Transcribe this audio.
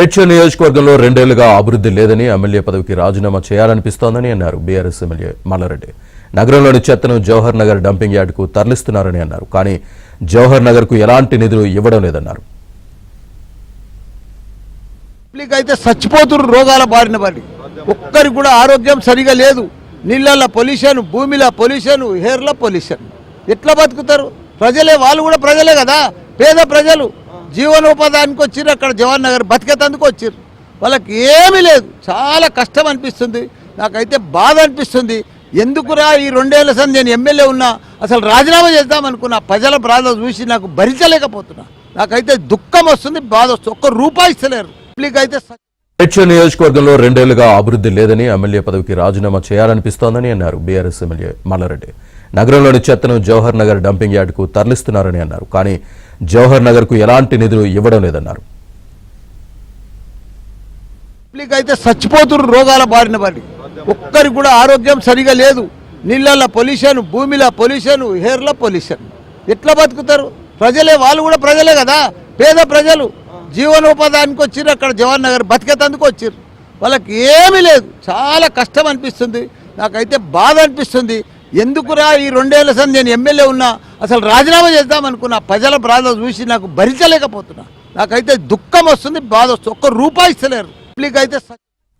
మేడ్చల్ నియోజకవర్గంలో రెండేళ్లుగా అభివృద్ధి లేదని ఎమ్మెల్యే పదవికి రాజీనామా చేయాలనిపిస్తోందని అన్నారు బీఆర్ఎస్ ఎమ్మెల్యే మల్లారెడ్డి. నగరంలోని చెత్తను జవహర్ నగర్ డంపింగ్ యార్డుకు తరలిస్తున్నారని అన్నారు. కానీ జవహర్ నగర్ కు ఎలాంటి నిధులు ఇవ్వడం లేదన్నారు. అయితే చచ్చిపోతున్నారు రోగాల బారిన పడి, ఒక్కరికి కూడా ఆరోగ్యం సరిగా లేదు. నీళ్ళల్లో పొల్యూషన్, భూమిలో పొల్యూషన్, హెయిర్లో పొల్యూషన్. ఎట్లా బతుకుతారు ప్రజలే? వాళ్ళు కూడా ప్రజలే కదా, పేద ప్రజలు. జీవనోపాధానికి వచ్చారు, అక్కడ జవహర్ నగర్ బతికేతందుకు వచ్చారు. వాళ్ళకి ఏమీ లేదు. చాలా కష్టం అనిపిస్తుంది. నాకైతే బాధ అనిపిస్తుంది. ఎందుకురా ఈ 2 ఏళ్ల సంది నేను ఎమ్మెల్యే ఉన్నా అసలు రాజీనామా చేద్దామనుకున్నా. ప్రజల బాధ చూసి నాకు భరించలేకపోతున్నా. నాకైతే దుఃఖం వస్తుంది, బాధ వస్తుంది. ఒక్క రూపాయి ఇస్తలేరు. అయితే మేడ్చల్ నియోజకవర్గంలో రెండేళ్లుగా అభివృద్ధి లేదని ఎమ్మెల్యే పదవికి రాజీనామా చేయాలనిపిస్తోందని అన్నారు బీఆర్ఎస్ ఎమ్మెల్యే మల్లారెడ్డి. నగరంలోని చెత్తను జవహర్ నగర్ డంపింగ్ యార్డుకు తరలిస్తున్నారని అన్నారు. కానీ జవహర్ నగర్ కు ఎలాంటి నిధులు ఇవ్వడం లేదన్నారు. అయితే చచ్చిపోతున్నారు రోగాల బారిన పడి, ఒక్కరికి కూడా ఆరోగ్యం సరిగా లేదు. నీళ్ళల్లో పొల్యూషన్, భూమిలో పొల్యూషన్, హెయిర్లో పొల్యూషన్. ఎట్లా బతుకుతారు ప్రజలే? వాళ్ళు కూడా ప్రజలే కదా, పేద ప్రజలు. జీవనోపాధానికి వచ్చారు, అక్కడ జవహర్ నగర్ బతికేతందుకు వచ్చారు. వాళ్ళకి ఏమీ లేదు. చాలా కష్టం అనిపిస్తుంది. నాకైతే బాధ అనిపిస్తుంది. ఎందుకురా ఈ 2 ఏళ్ల సంది నేను ఎమ్మెల్యే ఉన్నా అసలు రాజీనామా చేద్దామనుకున్నా. ప్రజల బాధ చూసి నాకు భరించలేకపోతున్నా. నాకైతే దుఃఖం వస్తుంది, బాధ వస్తుంది. ఒక్క రూపాయి ఇస్తలేరు. అయితే